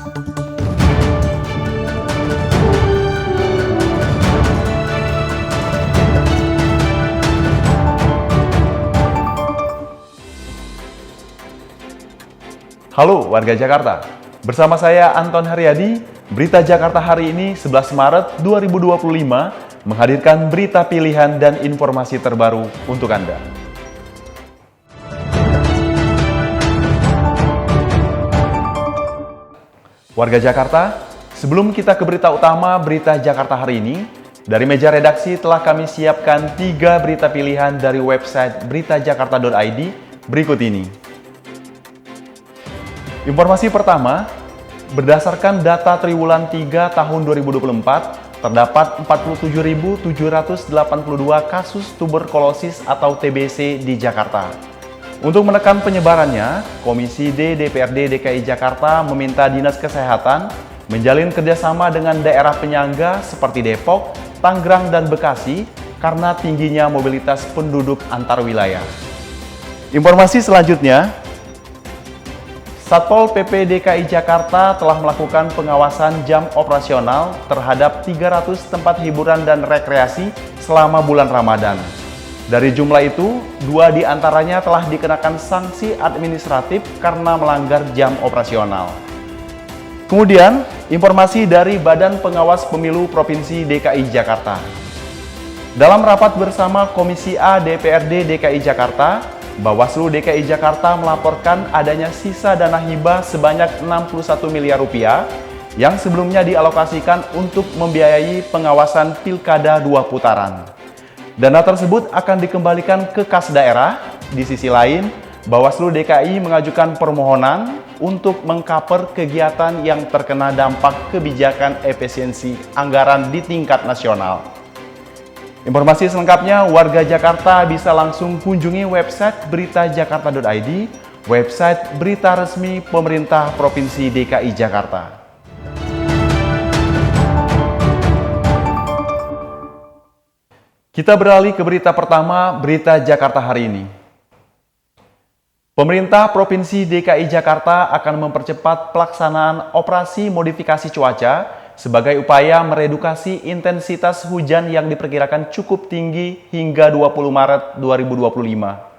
Halo warga Jakarta, bersama saya Anton Haryadi, Berita Jakarta hari ini 11 Maret 2025 menghadirkan berita pilihan dan informasi terbaru untuk Anda. Warga Jakarta, sebelum kita ke berita utama Berita Jakarta hari ini, dari meja redaksi telah kami siapkan 3 berita pilihan dari website beritajakarta.id berikut ini. Informasi pertama, berdasarkan data triwulan 3 tahun 2024, terdapat 47.782 kasus tuberkulosis atau TBC di Jakarta. Untuk menekan penyebarannya, Komisi D DPRD DKI Jakarta meminta Dinas Kesehatan menjalin kerjasama dengan daerah penyangga seperti Depok, Tangerang, dan Bekasi karena tingginya mobilitas penduduk antar wilayah. Informasi selanjutnya, Satpol PP DKI Jakarta telah melakukan pengawasan jam operasional terhadap 300 tempat hiburan dan rekreasi selama bulan Ramadan. Dari jumlah itu, 2 diantaranya telah dikenakan sanksi administratif karena melanggar jam operasional. Kemudian, informasi dari Badan Pengawas Pemilu Provinsi DKI Jakarta. Dalam rapat bersama Komisi A DPRD DKI Jakarta, Bawaslu DKI Jakarta melaporkan adanya sisa dana hibah sebanyak 61 miliar rupiah yang sebelumnya dialokasikan untuk membiayai pengawasan Pilkada 2 putaran. Dana tersebut akan dikembalikan ke kas daerah. Di sisi lain, Bawaslu DKI mengajukan permohonan untuk mengcover kegiatan yang terkena dampak kebijakan efisiensi anggaran di tingkat nasional. Informasi selengkapnya, warga Jakarta bisa langsung kunjungi website beritajakarta.id, website berita resmi pemerintah Provinsi DKI Jakarta. Kita beralih ke berita pertama, Berita Jakarta hari ini. Pemerintah Provinsi DKI Jakarta akan mempercepat pelaksanaan operasi modifikasi cuaca sebagai upaya meredukasi intensitas hujan yang diperkirakan cukup tinggi hingga 20 Maret 2025.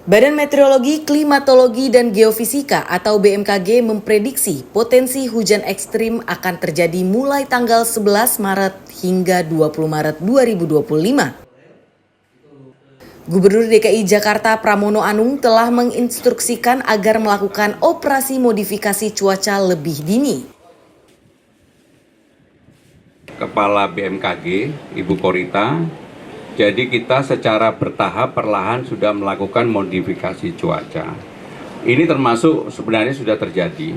Badan Meteorologi, Klimatologi, dan Geofisika atau BMKG memprediksi potensi hujan ekstrim akan terjadi mulai tanggal 11 Maret hingga 20 Maret 2025. Gubernur DKI Jakarta Pramono Anung telah menginstruksikan agar melakukan operasi modifikasi cuaca lebih dini. Kepala BMKG, Ibu Korita, jadi kita secara bertahap perlahan sudah melakukan modifikasi cuaca. Ini termasuk sebenarnya sudah terjadi.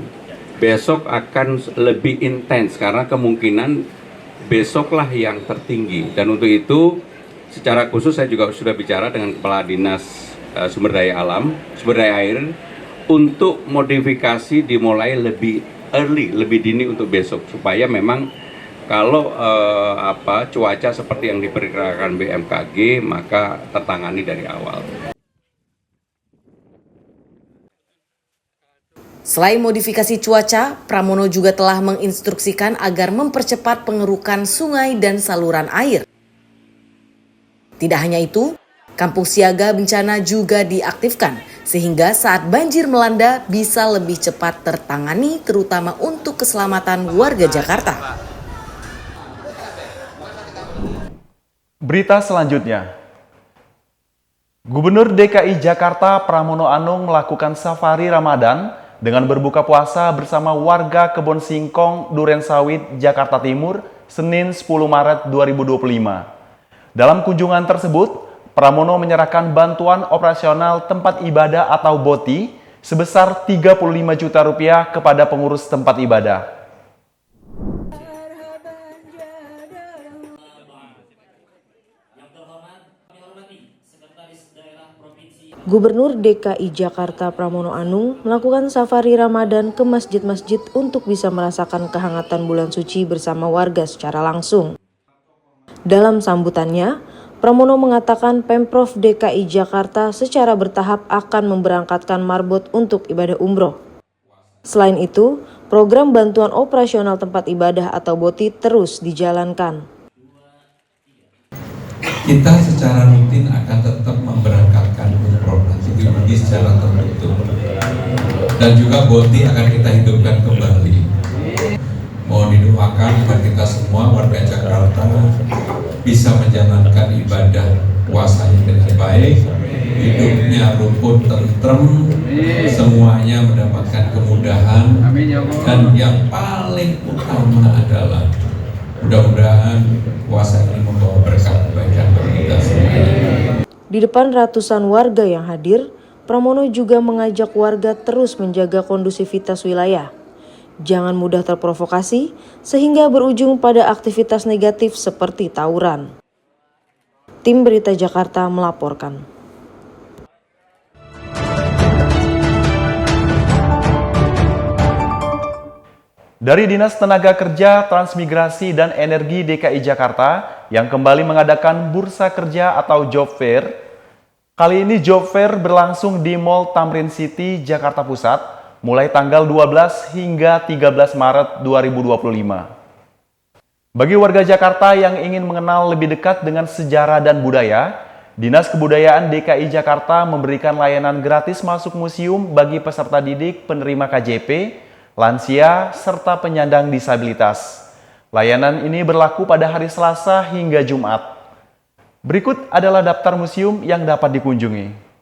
Besok akan lebih intens karena kemungkinan besoklah yang tertinggi. Dan untuk itu, secara khusus saya juga sudah bicara dengan Kepala Dinas Sumber Daya Air untuk modifikasi dimulai lebih early, lebih dini untuk besok supaya memang kalau cuaca seperti yang diperkirakan BMKG maka tertangani dari awal. Selain modifikasi cuaca, Pramono juga telah menginstruksikan agar mempercepat pengerukan sungai dan saluran air. Tidak hanya itu, kampung siaga bencana juga diaktifkan sehingga saat banjir melanda bisa lebih cepat tertangani terutama untuk keselamatan warga Jakarta. Berita selanjutnya. Gubernur DKI Jakarta Pramono Anung melakukan safari Ramadan dengan berbuka puasa bersama warga Kebon Singkong, Duren Sawit, Jakarta Timur, Senin 10 Maret 2025. Dalam kunjungan tersebut, Pramono menyerahkan bantuan operasional tempat ibadah atau BOTI sebesar 35 juta rupiah kepada pengurus tempat ibadah. Gubernur DKI Jakarta Pramono Anung melakukan safari Ramadan ke masjid-masjid untuk bisa merasakan kehangatan bulan suci bersama warga secara langsung. Dalam sambutannya, Pramono mengatakan Pemprov DKI Jakarta secara bertahap akan memberangkatkan marbot untuk ibadah umroh. Selain itu, program bantuan operasional tempat ibadah atau BOTI terus dijalankan. Kita secara rutin akan tetap memberangkatkan umroh nanti diuji secara tertutup, dan juga BOTI akan kita hidupkan kembali. Mohon didoakan agar kita semua warga Jakarta bisa menjalankan ibadah puasanya dengan baik, hidupnya rukun, tentrem, semuanya mendapatkan kemudahan, dan yang paling utama adalah mudah-mudahan puasa ini membawa berkah kebaikan bagi kita semua. Di depan ratusan warga yang hadir, Pramono juga mengajak warga terus menjaga kondusivitas wilayah. Jangan mudah terprovokasi sehingga berujung pada aktivitas negatif seperti tawuran. Tim Berita Jakarta melaporkan. Dari Dinas Tenaga Kerja, Transmigrasi, dan Energi DKI Jakarta yang kembali mengadakan Bursa Kerja atau Job Fair. Kali ini Job Fair berlangsung di Mall Tamrin City, Jakarta Pusat, mulai tanggal 12 hingga 13 Maret 2025. Bagi warga Jakarta yang ingin mengenal lebih dekat dengan sejarah dan budaya, Dinas Kebudayaan DKI Jakarta memberikan layanan gratis masuk museum bagi peserta didik penerima KJP, lansia, serta penyandang disabilitas. Layanan ini berlaku pada hari Selasa hingga Jumat. Berikut adalah daftar museum yang dapat dikunjungi.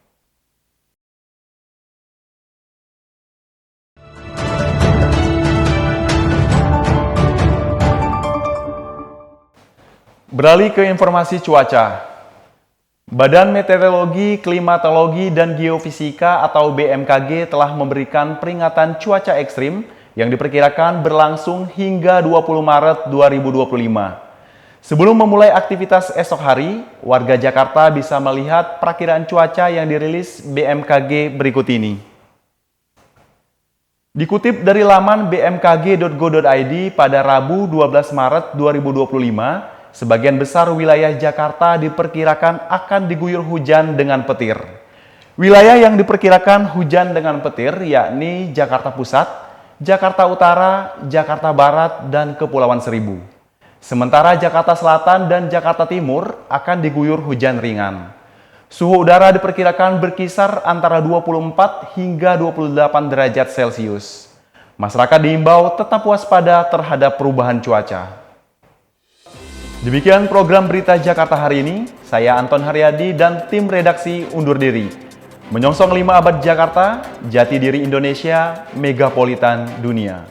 Beralih ke informasi cuaca. Badan Meteorologi, Klimatologi, dan Geofisika atau BMKG telah memberikan peringatan cuaca ekstrim yang diperkirakan berlangsung hingga 20 Maret 2025. Sebelum memulai aktivitas esok hari, warga Jakarta bisa melihat perakiraan cuaca yang dirilis BMKG berikut ini. Dikutip dari laman bmkg.go.id pada Rabu 12 Maret 2025, sebagian besar wilayah Jakarta diperkirakan akan diguyur hujan dengan petir. Wilayah yang diperkirakan hujan dengan petir yakni Jakarta Pusat, Jakarta Utara, Jakarta Barat, dan Kepulauan Seribu. Sementara Jakarta Selatan dan Jakarta Timur akan diguyur hujan ringan. Suhu udara diperkirakan berkisar antara 24 hingga 28 derajat Celcius. Masyarakat diimbau tetap waspada terhadap perubahan cuaca. Demikian program Berita Jakarta hari ini. Saya Anton Haryadi dan tim redaksi undur diri. Menyongsong 5 abad Jakarta, jati diri Indonesia, megapolitan dunia.